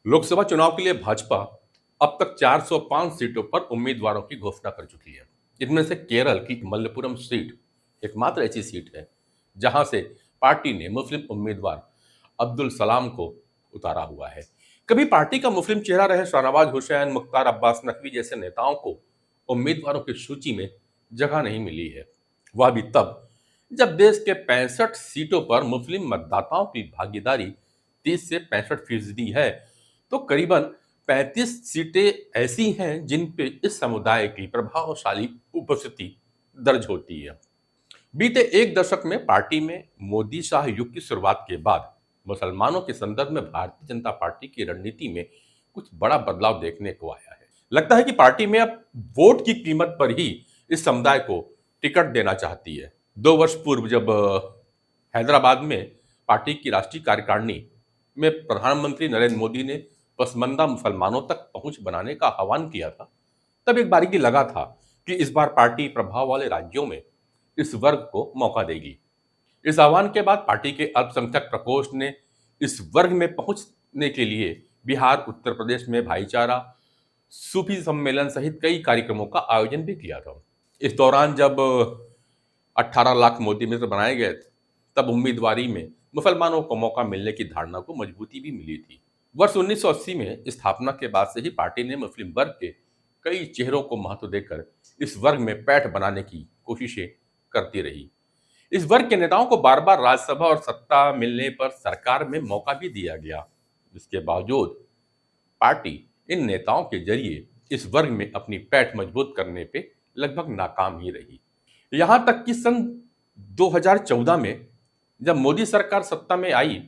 लोकसभा चुनाव के लिए भाजपा अब तक 405 सीटों पर उम्मीदवारों की घोषणा कर चुकी है। इनमें से केरल की मल्लपुरम सीट एकमात्र ऐसी सीट है जहां से पार्टी ने मुस्लिम उम्मीदवार अब्दुल सलाम को उतारा हुआ है। कभी पार्टी का मुस्लिम चेहरा रहे शाहनवाज हुसैन, मुख्तार अब्बास नकवी जैसे नेताओं को उम्मीदवारों की सूची में जगह नहीं मिली है। वह भी तब जब देश के 65 सीटों पर मुस्लिम मतदाताओं की भागीदारी 30 से 65% है, तो करीबन 35 सीटें ऐसी हैं जिन पे इस समुदाय की प्रभावशाली उपस्थिति दर्ज होती है। बीते एक दशक में पार्टी में मोदी शाह युग की शुरुआत के बाद मुसलमानों के संदर्भ में भारतीय जनता पार्टी की रणनीति में कुछ बड़ा बदलाव देखने को आया है। लगता है कि पार्टी में अब वोट की कीमत पर ही इस समुदाय को टिकट देना चाहती है। 2 वर्ष पूर्व जब हैदराबाद में पार्टी की राष्ट्रीय कार्यकारिणी में प्रधानमंत्री नरेंद्र मोदी ने पसमानदा मुसलमानों तक पहुंच बनाने का आह्वान किया था, तब एक बारीकी लगा था कि इस बार पार्टी प्रभाव वाले राज्यों में इस वर्ग को मौका देगी। इस आह्वान के बाद पार्टी के अल्पसंख्यक प्रकोष्ठ ने इस वर्ग में पहुंचने के लिए बिहार, उत्तर प्रदेश में भाईचारा, सूफी सम्मेलन सहित कई कार्यक्रमों का आयोजन भी किया था। इस दौरान जब 18 लाख मोदी मित्र बनाए गए थे, तब उम्मीदवारी में मुसलमानों को मौका मिलने की धारणा को मजबूती भी मिली थी। वर्ष 1980 में स्थापना के बाद से ही पार्टी ने मुस्लिम वर्ग के कई चेहरों को महत्व देकर इस वर्ग में पैठ बनाने की कोशिशें करती रही। इस वर्ग के नेताओं को बार बार राज्यसभा और सत्ता मिलने पर सरकार में मौका भी दिया गया। इसके बावजूद पार्टी इन नेताओं के जरिए इस वर्ग में अपनी पैठ मजबूत करने पे लगभग नाकाम ही रही। यहां तक कि सन 2014 में जब मोदी सरकार सत्ता में आई,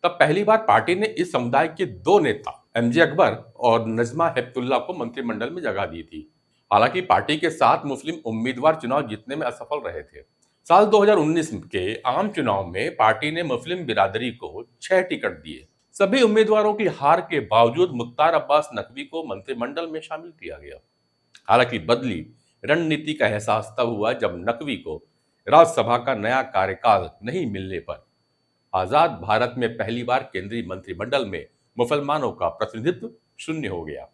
तब पहली बार पार्टी ने इस समुदाय के 2 नेता एमजे अकबर और नजमा हेपतुल्ला को मंत्रिमंडल में जगह दी थी। हालांकि पार्टी के 7 मुस्लिम उम्मीदवार चुनाव जीतने में असफल रहे थे। साल 2019 के आम चुनाव में पार्टी ने मुस्लिम बिरादरी को 6 टिकट दिए। सभी उम्मीदवारों की हार के बावजूद मुख्तार अब्बास नकवी को मंत्रिमंडल में शामिल किया गया। हालांकि बदली रणनीति का एहसास तब हुआ जब नकवी को राज्यसभा का नया कार्यकाल नहीं मिलने पर आजाद भारत में पहली बार केंद्रीय मंत्रिमंडल में मुसलमानों का प्रतिनिधित्व शून्य हो गया।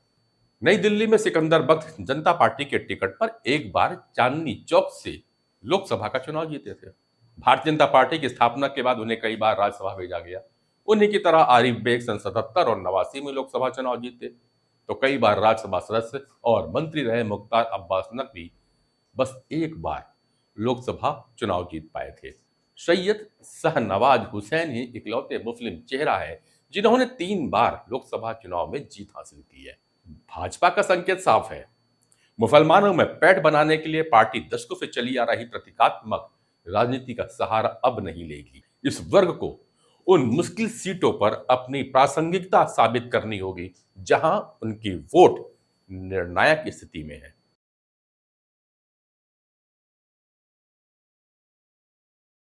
नई दिल्ली में सिकंदर बख्त जनता पार्टी के टिकट पर एक बार चांदनी चौक से लोकसभा का चुनाव जीते थे। भारतीय जनता पार्टी की स्थापना के बाद उन्हें कई बार राज्यसभा भेजा गया। उन्हीं की तरह आरिफ बेग सन 77 और 89 में लोकसभा चुनाव जीते, तो कई बार राज्यसभा सदस्य और मंत्री रहे मुख्तार अब्बास नकवी बस एक बार लोकसभा चुनाव जीत पाए थे। सैयद शाहनवाज हुसैन ही इकलौते मुस्लिम चेहरा है जिन्होंने 3 बार लोकसभा चुनाव में जीत हासिल की है। भाजपा का संकेत साफ है, मुसलमानों में पैठ बनाने के लिए पार्टी दशकों से चली आ रही प्रतीकात्मक राजनीति का सहारा अब नहीं लेगी। इस वर्ग को उन मुश्किल सीटों पर अपनी प्रासंगिकता साबित करनी होगी जहां उनकी वोट निर्णायक स्थिति में है।